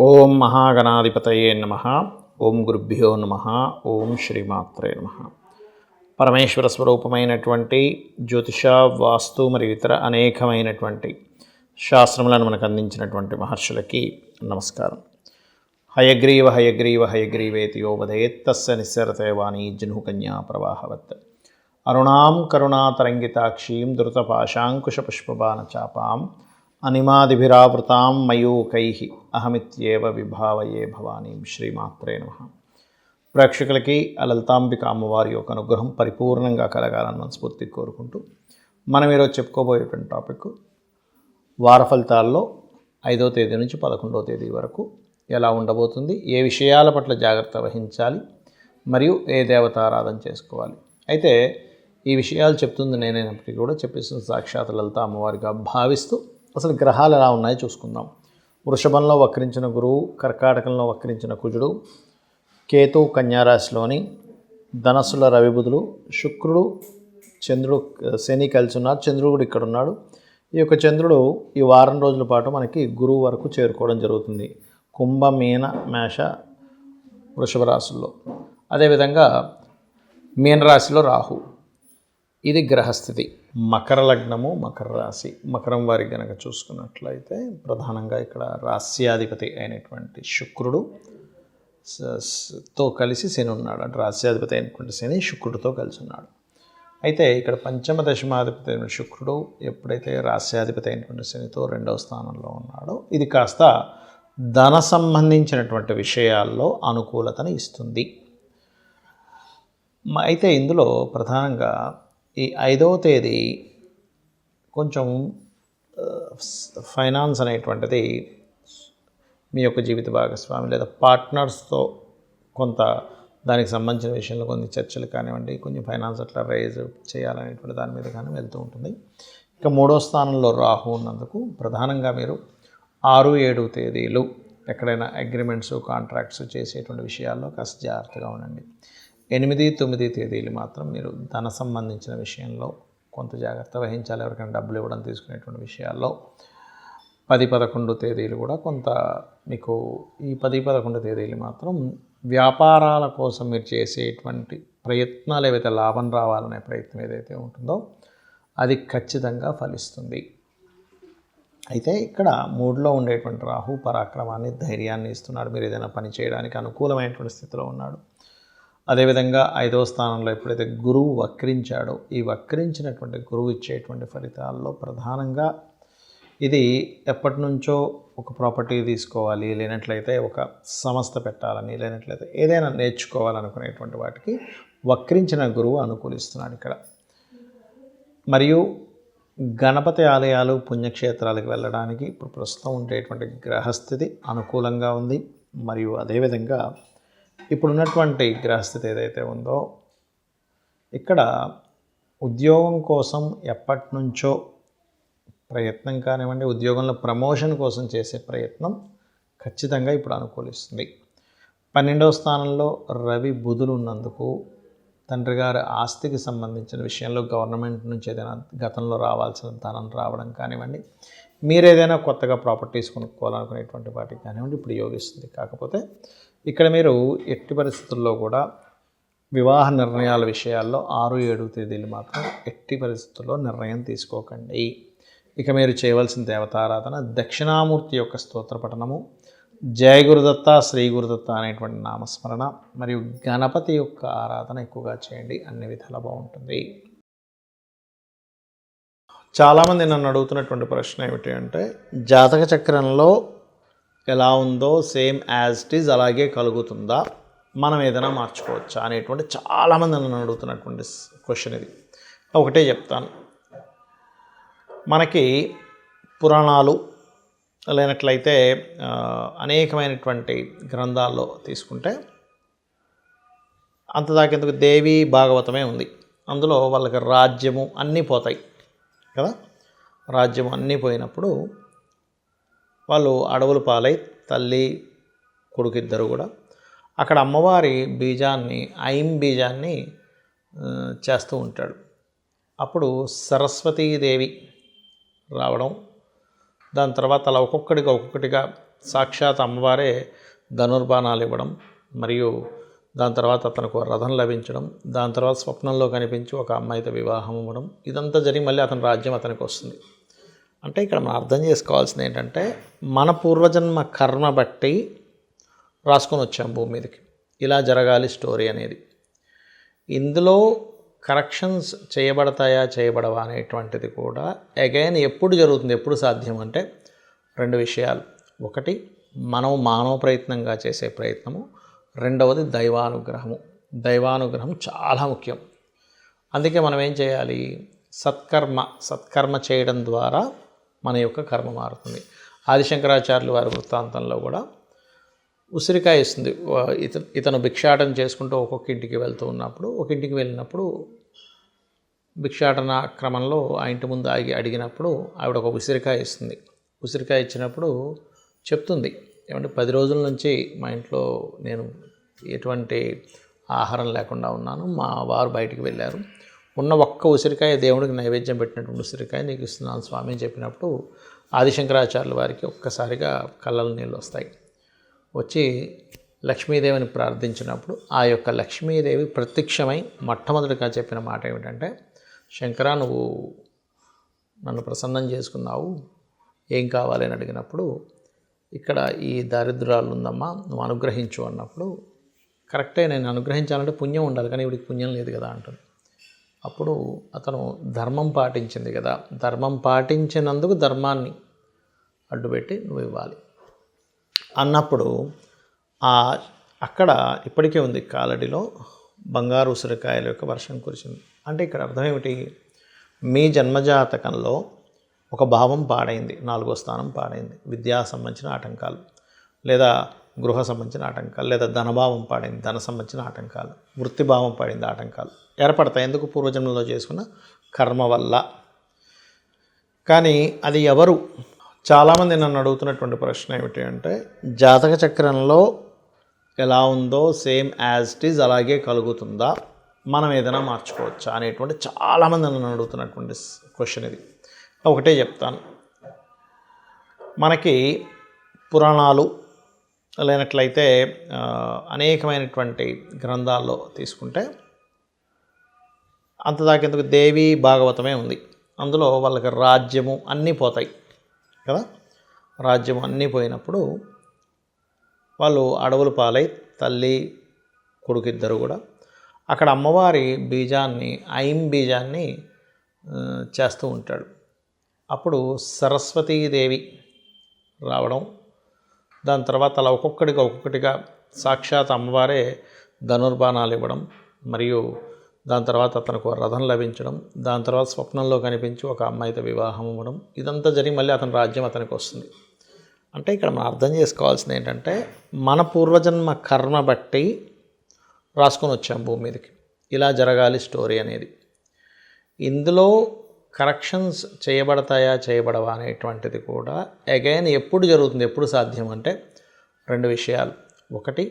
ఓం మహాగణాధిపతయే నమః. ఓం గురుభ్యో నమః. ఓం శ్రీమాత్రే నమః. పరమేశ్వర స్వరూపమైనటువంటి జ్యోతిష, వాస్తు మరియు ఇతర అనేకమైనటువంటి శాస్త్రములను మనకు అందించినటువంటి మహర్షులకి నమస్కారం. హయగ్రీవ హయగ్రీవ హయగ్రీవేతి యోవదేత్ తస్య నిస్సరతే వాణీ జహ్నుకన్యా ప్రవాహవత్. అరుణాం కరుణాతరంగితాక్షీం ధృతపాశాంకుశపుష్పబాణచాపాం అనిమాదిభిరావృతాం మయూకైః అహమిత్యేవ విభావయే భవానీం. శ్రీమాత్రే నమః. ప్రేక్షకులకి లలితాంబిక అమ్మవారి యొక్క అనుగ్రహం పరిపూర్ణంగా కలగాలని మనస్ఫూర్తి కోరుకుంటూ మనం ఈరోజు చెప్పుకోబోయేటువంటి టాపిక్ వార ఫలితాల్లో 5వ తేదీ నుంచి 11వ తేదీ వరకు ఎలా ఉండబోతుంది, ఏ విషయాల పట్ల జాగ్రత్త వహించాలి, మరియు ఏ దేవతారాధన చేసుకోవాలి. అయితే ఈ విషయాలు చెప్తుంది నేనైనప్పటికీ కూడా చెప్పేసిన సాక్షాత్ లలిత అమ్మవారిగా భావిస్తూ అసలు గ్రహాలు ఎలా ఉన్నాయో చూసుకుందాం. వృషభంలో వక్రించిన గురువు, కర్కాటకంలో వక్రించిన కుజుడు, కేతు కన్యారాశిలోని, ధనస్సుల రవిబుధులు, శుక్రుడు, చంద్రుడు, శని కలిసి ఉన్నారు. చంద్రుడు కూడా ఇక్కడ ఉన్నాడు. ఈ యొక్క చంద్రుడు ఈ వారం రోజుల పాటు మనకి గురువు వరకు చేరుకోవడం జరుగుతుంది. కుంభ, మీన, మేష, వృషభ రాశుల్లో. అదేవిధంగా మీనరాశిలో రాహు. ఇది గ్రహస్థితి. మకర లగ్నము, మకర రాశి. మకరం వారికి కనుక చూసుకున్నట్లయితే ప్రధానంగా ఇక్కడ రాస్యాధిపతి అయినటువంటి శుక్రుడు తో కలిసి శని ఉన్నాడు. అంటే రాస్యాధిపతి అయినటువంటి శని శుక్రుడితో కలిసి ఉన్నాడు. అయితే ఇక్కడ పంచమ దశమాధిపతి అయిన శుక్రుడు ఎప్పుడైతే రాస్యాధిపతి అయినటువంటి శనితో 2వ స్థానంలో ఉన్నాడో ఇది కాస్త ధన సంబంధించినటువంటి విషయాల్లో అనుకూలతను ఇస్తుంది. అయితే ఇందులో ప్రధానంగా ఈ 5వ తేదీ కొంచెం ఫైనాన్స్ అనేటువంటిది మీ యొక్క జీవిత భాగస్వామి లేదా పార్ట్నర్స్తో కొంత దానికి సంబంధించిన విషయంలో కొన్ని చర్చలు కానివ్వండి, కొంచెం ఫైనాన్స్ అట్లా రైజ్ చేయాలనేటువంటి దాని మీద కానీ వెళ్తూ ఉంటుంది. ఇక 3వ స్థానంలో రాహు ఉన్నందుకు ప్రధానంగా మీరు 6, 7 తేదీలు ఎక్కడైనా అగ్రిమెంట్స్, కాంట్రాక్ట్స్ చేసేటువంటి విషయాల్లో కాస్త జాగ్రత్తగా ఉండండి. 8, 9 తేదీలు మాత్రం మీరు ధన సంబంధించిన విషయంలో కొంత జాగ్రత్త వహించాలి. ఎవరికైనా డబ్బులు ఇవ్వడం, తీసుకునేటువంటి విషయాల్లో. 10, 11 తేదీలు కూడా కొంత మీకు ఈ 10, 11 తేదీలు మాత్రం వ్యాపారాల కోసం మీరు చేసేటువంటి ప్రయత్నాలు ఏవైతే లాభం రావాలనే ప్రయత్నం ఏదైతే ఉంటుందో అది ఖచ్చితంగా ఫలిస్తుంది. అయితే ఇక్కడ 3లో ఉండేటువంటి రాహు పరాక్రమాన్ని, ధైర్యాన్ని ఇస్తున్నాడు. మీరు ఏదైనా పని చేయడానికి అనుకూలమైనటువంటి స్థితిలో ఉన్నాడు. అదేవిధంగా 5వ స్థానంలో ఎప్పుడైతే గురువు వక్రించాడో ఈ వక్రించినటువంటి గురువు ఇచ్చేటువంటి ఫలితాల్లో ప్రధానంగా ఇది ఎప్పటి నుంచో ఒక ప్రాపర్టీ తీసుకోవాలి, లేనట్లయితే ఒక సంస్థ పెట్టాలని, లేనట్లయితే ఏదైనా నేర్చుకోవాలనుకునేటువంటి వాటికి వక్రించిన గురువు అనుకూలిస్తున్నాడు ఇక్కడ. మరియు గణపతి ఆలయాలు, పుణ్యక్షేత్రాలకు వెళ్ళడానికి ఇప్పుడు ప్రస్తుతం ఉండేటువంటి గ్రహస్థితి అనుకూలంగా ఉంది. మరియు అదేవిధంగా ఇప్పుడున్నటువంటి గ్రహస్థితి ఏదైతే ఉందో ఇక్కడ ఉద్యోగం కోసం ఎప్పటి నుంచో ప్రయత్నం కానివ్వండి, ఉద్యోగంలో ప్రమోషన్ కోసం చేసే ప్రయత్నం ఖచ్చితంగా ఇప్పుడు అనుకూలిస్తుంది. 12వ స్థానంలో రవి, బుధులు ఉన్నందుకు తండ్రి గారి ఆస్తికి సంబంధించిన విషయంలో గవర్నమెంట్ నుంచి ఏదైనా గతంలో రావాల్సిన ధనం రావడం కానివ్వండి, మీరు ఏదైనా కొత్తగా ప్రాపర్టీస్ కొనుక్కోవాలనుకునేటువంటి వాటికి కానివ్వండి ఇప్పుడు యోగిస్తుంది. కాకపోతే ఇక్కడ మీరు ఎట్టి పరిస్థితుల్లో కూడా వివాహ నిర్ణయాల విషయాల్లో 6, 7 తేదీలు మాత్రం ఎట్టి పరిస్థితుల్లో నిర్ణయం తీసుకోకండి. ఇక మీరు చేయవలసిన దేవతారాధన దక్షిణామూర్తి యొక్క స్తోత్ర పఠనము, జయ గురుదత్త, శ్రీ గురుదత్త అనేటువంటి నామస్మరణ, మరియు గణపతి యొక్క ఆరాధన ఎక్కువగా చేయండి. అన్ని విధాలా బాగుంటుంది. చాలామంది నన్ను అడుగుతున్నటువంటి ప్రశ్న ఏమిటి అంటే, జాతక చక్రంలో ఎలా ఉందో సేమ్ యాజ్ ఇట్ ఈజ్ అలాగే కలుగుతుందా, మనం ఏదైనా మార్చుకోవచ్చా అనేటువంటి చాలామంది నన్ను అడుగుతున్నటువంటి క్వశ్చన్ ఇది. ఒకటే చెప్తాను, మనకి పురాణాలు లేనట్లయితే అనేకమైనటువంటి గ్రంథాల్లో తీసుకుంటే అంతదాకెందుకు దేవి భాగవతమే ఉంది. అందులో వాళ్ళకి రాజ్యము అన్నీ పోతాయి కదా. రాజ్యం అన్నీ పోయినప్పుడు వాళ్ళు అడవుల పాలై తల్లి కొడుకు ఇద్దరు కూడా అక్కడ అమ్మవారి బీజాన్ని, ఐం బీజాన్ని చేస్తూ ఉంటాడు. అప్పుడు సరస్వతీదేవి రావడం, దాని తర్వాత అలా ఒక్కొక్కటిగా సాక్షాత్ అమ్మవారే ధనుర్బాణాలు ఇవ్వడం, మరియు దాని తర్వాత అతనికి ఒక రథం లభించడం, దాని తర్వాత స్వప్నంలో కనిపించి ఒక అమ్మాయితో వివాహం అవ్వడం, ఇదంతా జరిగి మళ్ళీ అతని రాజ్యం అతనికి వస్తుంది. అంటే ఇక్కడ మనం అర్థం చేసుకోవాల్సింది ఏంటంటే, మన పూర్వజన్మ కర్మ బట్టి రాసుకొని వచ్చాం భూమి మీదకి, ఇలా జరగాలి స్టోరీ అనేది. ఇందులో కరెక్షన్స్ చేయబడతాయా చేయబడవా అనేటువంటిది కూడా అగైన్ ఎప్పుడు జరుగుతుంది, ఎప్పుడు సాధ్యం అంటే 2 విషయాలు. ఒకటి మనం మానవ ప్రయత్నంగా చేసే ప్రయత్నము, రెండవది దైవానుగ్రహము. దైవానుగ్రహం చాలా ముఖ్యం. అందుకే మనం ఏం చేయాలి, సత్కర్మ చేయడం ద్వారా మన యొక్క కర్మ మారుతుంది. ఆదిశంకరాచార్యులు వారి వృత్తాంతంలో కూడా ఉసిరికాయ ఇస్తుంది. ఇతను భిక్షాటన చేసుకుంటూ ఒక్కొక్క ఇంటికి వెళ్తూ ఉన్నప్పుడు, ఒక ఇంటికి వెళ్ళినప్పుడు భిక్షాటన క్రమంలో ఆ ఇంటి ముందు అడిగినప్పుడు ఆవిడ ఒక ఉసిరికాయ ఇస్తుంది. ఉసిరికాయ ఇచ్చినప్పుడు చెప్తుంది, ఏమంటే 10 రోజుల నుంచి మా ఇంట్లో నేను ఎటువంటి ఆహారం లేకుండా ఉన్నాను, మా వారు బయటికి వెళ్ళారు, ఉన్న ఒక్క ఉసిరికాయ దేవుడికి నైవేద్యం పెట్టినటువంటి ఉసిరికాయ నీకు ఇస్తున్నాను స్వామి అని చెప్పినప్పుడు ఆదిశంకరాచార్యుల వారికి ఒక్కసారిగా కళ్ళలో నీళ్ళు వస్తాయి. వచ్చి లక్ష్మీదేవిని ప్రార్థించినప్పుడు ఆ యొక్క లక్ష్మీదేవి ప్రత్యక్షమై మొట్టమొదటిగా చెప్పిన మాట ఏమిటంటే, శంకర నువ్వు నన్ను ప్రసన్నం చేసుకున్నావు, ఏం కావాలి అని అడిగినప్పుడు, ఇక్కడ ఈ దారిద్ర్యాలు ఉందమ్మా నువ్వు అనుగ్రహించు అన్నప్పుడు, కరెక్టే నేను అనుగ్రహించాలంటే పుణ్యం ఉండాలి, కానీ ఇవిడికి పుణ్యం లేదు కదా అంటుంది. అప్పుడు అతను ధర్మం పాటించింది కదా, ధర్మం పాటించినందుకు ధర్మాన్ని అడ్డుపెట్టి నువ్వు ఇవ్వాలి అన్నప్పుడు అక్కడ ఇప్పటికే ఉంది కాలడిలో బంగారు ఉసిరికాయల యొక్క వర్షం కురిసింది. అంటే ఇక్కడ అర్థం ఏమిటి, మీ జన్మజాతకంలో ఒక భావం పాడైంది, 4వ స్థానం పాడైంది, విద్యా సంబంధించిన ఆటంకాలు, లేదా గృహ సంబంధించిన ఆటంకాలు, లేదా ధనభావం పాడైంది, ధన సంబంధించిన ఆటంకాలు, వృత్తిభావం పడింది, ఆటంకాలు ఏర్పడతాయి. ఎందుకు, పూర్వజన్మలో చేసుకున్న కర్మ వల్ల. కానీ అది ఎవరు, చాలామంది నన్ను అడుగుతున్నటువంటి ప్రశ్న ఏమిటి అంటే, జాతక చక్రంలో ఎలా ఉందో సేమ్ యాజ్ ఇట్ ఈజ్ అలాగే కలుగుతుందా, మనం ఏదైనా మార్చుకోవచ్చా అనేటువంటి చాలామంది నన్ను అడుగుతున్నటువంటి క్వశ్చన్ ఇది. ఒకటే చెప్తాను, మనకి పురాణాలు లేనట్లయితే అనేకమైనటువంటి గ్రంథాల్లో తీసుకుంటే అంతదాకెందుకు దేవి భాగవతమే ఉంది, అందులో వాళ్ళకి రాజ్యము అన్నీ పోతాయి కదా. రాజ్యం అన్నీ పోయినప్పుడు వాళ్ళు అడవుల పాలై తల్లి కొడుకు ఇద్దరు కూడా అక్కడ అమ్మవారి బీజాన్ని, ఐం బీజాన్ని చేస్తూ ఉంటాడు. అప్పుడు సరస్వతీదేవి రావడం, దాని తర్వాత అలా ఒక్కొక్కటిగా సాక్షాత్ అమ్మవారే ధనుర్బాణాలు ఇవ్వడం, మరియు దాని తర్వాత అతనికి ఒక రథం లభించడం, దాని తర్వాత స్వప్నంలో కనిపించి ఒక అమ్మాయితో వివాహం అవ్వడం, ఇదంతా జరిగి మళ్ళీ అతని రాజ్యం అతనికి వస్తుంది. అంటే ఇక్కడ మనం అర్థం చేసుకోవాల్సింది ఏంటంటే, మన పూర్వజన్మ కర్మ బట్టి రాసుకొని వచ్చాం భూమి మీదకి, ఇలా జరగాలి స్టోరీ అనేది. ఇందులో కరెక్షన్స్ చేయబడతాయా చేయబడవా అనేటువంటిది కూడా అగైన్ ఎప్పుడు జరుగుతుంది, ఎప్పుడు సాధ్యం అంటే 2 విషయాలు. ఒకటి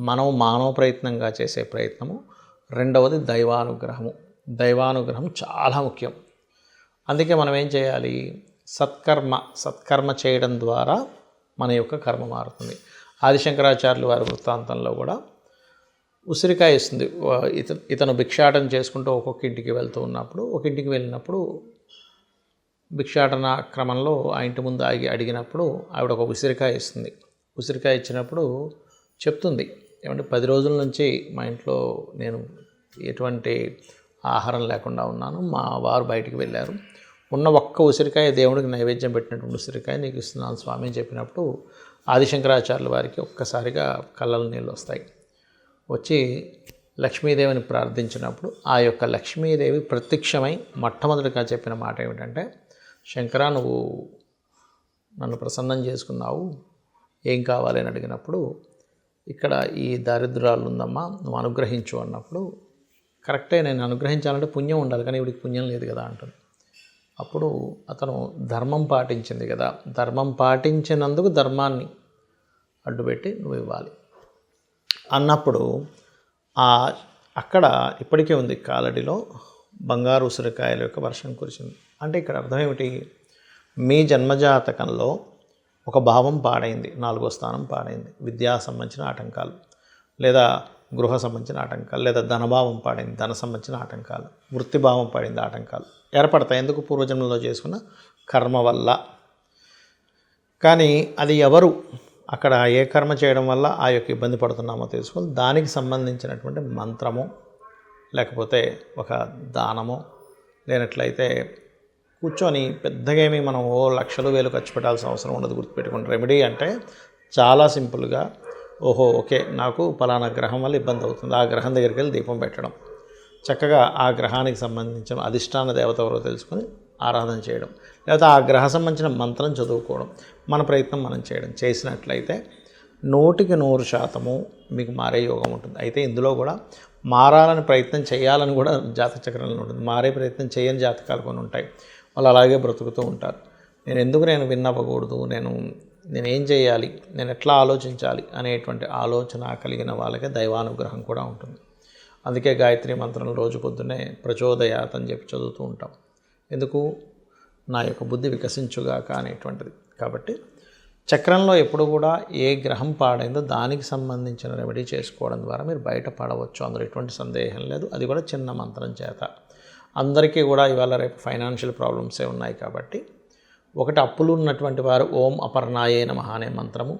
మనం మానవ ప్రయత్నంగా చేసే ప్రయత్నము, రెండవది దైవానుగ్రహము. దైవానుగ్రహం చాలా ముఖ్యం. అందుకే మనం ఏం చేయాలి, సత్కర్మ చేయడం ద్వారా మన యొక్క కర్మ మారుతుంది. ఆదిశంకరాచార్యులు వారి వృత్తాంతంలో కూడా ఉసిరికాయ ఇస్తుంది. ఇతను భిక్షాటన చేసుకుంటూ ఒక్కొక్క ఇంటికి వెళ్తూ ఉన్నప్పుడు, ఒక ఇంటికి వెళ్ళినప్పుడు భిక్షాటన క్రమంలో ఆ ఇంటి ముందు అడిగినప్పుడు ఆవిడ ఒక ఉసిరికాయ ఇస్తుంది. ఉసిరికాయ ఇచ్చినప్పుడు చెప్తుంది, ఏమంటే 10 రోజుల నుంచి మా ఇంట్లో నేను ఎటువంటి ఆహారం లేకుండా ఉన్నాను, మా వారు బయటికి వెళ్ళారు, ఉన్న ఒక్క ఉసిరికాయ దేవుడికి నైవేద్యం పెట్టినటువంటి ఉసిరికాయ నీకు ఇస్తున్నాను స్వామి అని చెప్పినప్పుడు ఆదిశంకరాచార్యుల వారికి ఒక్కసారిగా కళ్ళలో నీళ్ళు వస్తాయి. వచ్చి లక్ష్మీదేవిని ప్రార్థించినప్పుడు ఆ యొక్క లక్ష్మీదేవి ప్రత్యక్షమై మొట్టమొదటిగా చెప్పిన మాట ఏమిటంటే, శంకర నువ్వు నన్ను ప్రసన్నం చేసుకున్నావు, ఏం కావాలి అని అడిగినప్పుడు, ఇక్కడ ఈ దారిద్ర్యాలు ఉందమ్మా నువ్వు అనుగ్రహించు అన్నప్పుడు, కరెక్టే నేను అనుగ్రహించాలంటే పుణ్యం ఉండాలి, కానీ ఇవిడికి పుణ్యం లేదు కదా అంటుంది. అప్పుడు అతను ధర్మం పాటించింది కదా, ధర్మం పాటించినందుకు ధర్మాన్ని అడ్డుపెట్టి నువ్వు ఇవ్వాలి అన్నప్పుడు అక్కడ ఇప్పటికే ఉంది కాలడిలో బంగారు ఉసిరికాయల యొక్క వర్షం కురిసింది. అంటే ఇక్కడ అర్థం ఏమిటి, మీ జన్మజాతకంలో ఒక భావం పాడైంది, 4వ స్థానం పాడైంది, విద్యా సంబంధించిన ఆటంకాలు, లేదా గృహ సంబంధించిన ఆటంకాలు, లేదా ధనభావం పాడైంది, ధన సంబంధించిన ఆటంకాలు, వృత్తిభావం పడింది, ఆటంకాలు ఏర్పడతాయి. ఎందుకు? పూర్వజన్మలో చేసుకున్న కర్మ వల్ల. కానీ అది ఎవరు అక్కడ ఏ కర్మ చేయడం వల్ల ఆ యొక్క ఇబ్బంది పడుతున్నామో తెలుసుకొని దానికి సంబంధించినటువంటి మంత్రము, లేకపోతే ఒక దానము, లేనట్లయితే కూర్చొని పెద్దగా ఏమి మనం లక్షలు వేలు ఖర్చు పెట్టాల్సిన అవసరం ఉండదు. గుర్తుపెట్టుకోండి, రెమెడీ అంటే చాలా సింపుల్గా, ఓకే నాకు పలానా గ్రహం వల్ల ఇబ్బంది అవుతుంది, ఆ గ్రహం దగ్గరికి వెళ్ళి దీపం పెట్టడం, చక్కగా ఆ గ్రహానికి సంబంధించిన అధిష్టాన దేవత ఎవరో తెలుసుకొని ఆరాధన చేయడం, లేకపోతే ఆ గ్రహ సంబంధించిన మంత్రం చదువుకోవడం, మన ప్రయత్నం మనం చేయడం చేసినట్లయితే 100% మీకు మారే యోగం ఉంటుంది. అయితే ఇందులో కూడా మారాలని ప్రయత్నం చేయాలని కూడా జాతక చక్రంలో ఉంటుంది. మారే ప్రయత్నం చేయని జాతకాలు కొన్ని ఉంటాయి, వాళ్ళు అలాగే బ్రతుకుతూ ఉంటారు. నేను విన్నవ్వకూడదు, నేనేం చేయాలి, నేను ఎట్లా ఆలోచించాలి అనేటువంటి ఆలోచన కలిగిన వాళ్ళకే దైవానుగ్రహం కూడా ఉంటుంది. అందుకే గాయత్రి మంత్రం రోజు పొద్దున్నే ప్రచోదయాత్ అని చెప్పి చదువుతూ ఉంటాం. ఎందుకు? నా యొక్క బుద్ధి వికసించుగాక అనేటువంటిది. కాబట్టి చక్రంలో ఎప్పుడు కూడా ఏ గ్రహం పాడైందో దానికి సంబంధించిన రెమెడీ చేసుకోవడం ద్వారా మీరు బయటపడవచ్చు, అందులో ఎటువంటి సందేహం లేదు. అది కూడా చిన్న మంత్రం చేత. అందరికీ కూడా ఇవాళ రేపు ఫైనాన్షియల్ ప్రాబ్లమ్సే ఉన్నాయి కాబట్టి, ఒకటి అప్పులు ఉన్నటువంటి వారు ఓం అపర్ణాయే నమః అనే మంత్రము,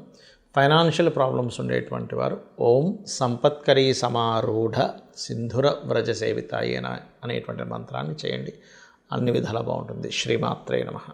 ఫైనాన్షియల్ ప్రాబ్లమ్స్ ఉండేటువంటి వారు ఓం సంపత్కరీ సమారూఢ సింధుర వ్రజ సేవితాయేన అనేటువంటి మంత్రాన్ని చేయండి. అన్ని విధాలా బాగుంటుంది. శ్రీమాత్రే నమః.